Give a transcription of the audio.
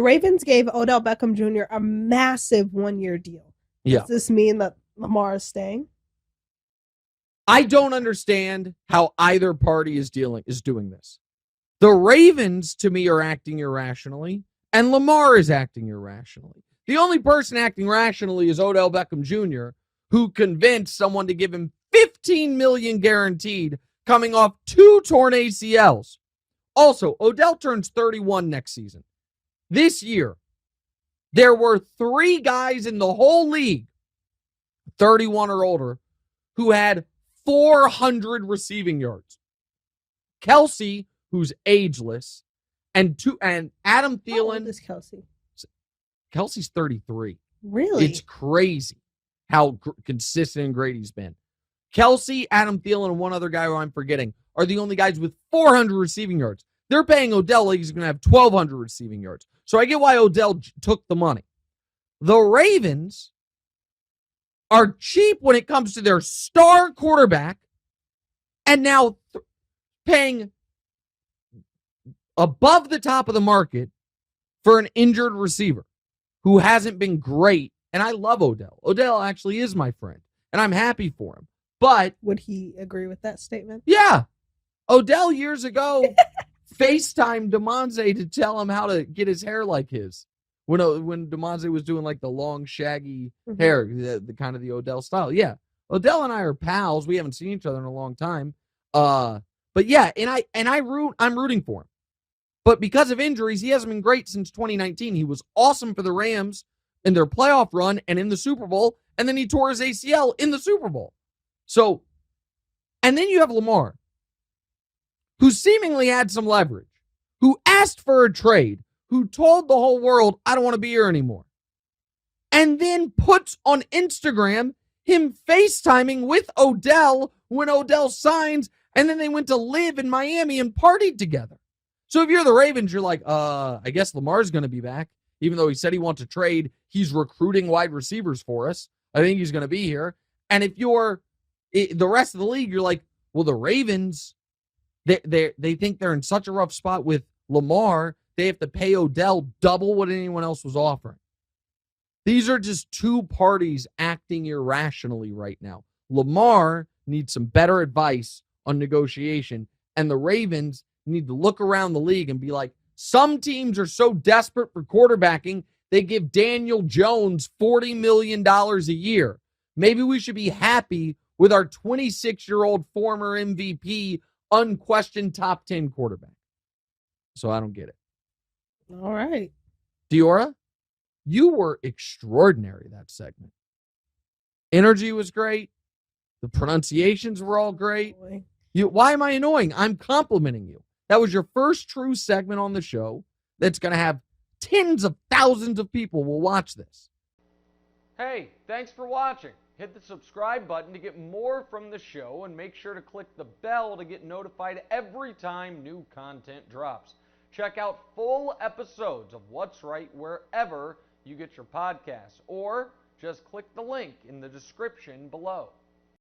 The Ravens gave Odell Beckham Jr. a massive one-year deal. Yeah. Does this mean that Lamar is staying? I don't understand how either party is doing this. The Ravens, to me, are acting irrationally, and Lamar is acting irrationally. The only person acting rationally is Odell Beckham Jr., who convinced someone to give him $15 million guaranteed, coming off 2 torn ACLs. Also, Odell turns 31 next season. This year, there were 3 guys in the whole league, 31 or older, who had 400 receiving yards. Kelsey, who's ageless, and Adam Thielen. How old is Kelsey? Kelsey's 33. Really? It's crazy how consistent and great he's been. Kelsey, Adam Thielen, and one other guy who I'm forgetting are the only guys with 400 receiving yards. They're paying Odell like he's going to have 1,200 receiving yards. So I get why Odell took the money. The Ravens are cheap when it comes to their star quarterback, and now paying above the top of the market for an injured receiver who hasn't been great. And I love Odell. Odell actually is my friend, and I'm happy for him. But would he agree with that statement? Yeah. Odell years ago FaceTimed DeMonze to tell him how to get his hair like his. When DeMonze was doing like the long, shaggy hair, the kind of the Odell style. Yeah. Odell and I are pals. We haven't seen each other in a long time. But yeah, I'm rooting for him. But because of injuries, he hasn't been great since 2019. He was awesome for the Rams in their playoff run and in the Super Bowl, and then he tore his ACL in the Super Bowl. So, and then you have Lamar, who seemingly had some leverage, who asked for a trade, who told the whole world, I don't want to be here anymore. And then puts on Instagram him FaceTiming with Odell when Odell signs, and then they went to live in Miami and partied together. So if you're the Ravens, you're like, I guess Lamar's going to be back. Even though he said he wants to trade, he's recruiting wide receivers for us. I think he's going to be here. And if you're the rest of the league, you're like, well, the Ravens, they think they're in such a rough spot with Lamar, they have to pay Odell double what anyone else was offering. These are just 2 parties acting irrationally right now. Lamar needs some better advice on negotiation, and the Ravens need to look around the league and be like, some teams are so desperate for quarterbacking, they give Daniel Jones $40 million a year. Maybe we should be happy with our 26-year-old former MVP, unquestioned top 10 quarterback. So I don't get it. All right. Diora, you were extraordinary that segment. Energy was great. The pronunciations were all great. Why am I annoying? I'm complimenting you. That was your first true segment on the show that's going to have tens of thousands of people will watch this. Hey, thanks for watching. Hit the subscribe button to get more from the show, and make sure to click the bell to get notified every time new content drops. Check out full episodes of What's Right wherever you get your podcasts, or just click the link in the description below.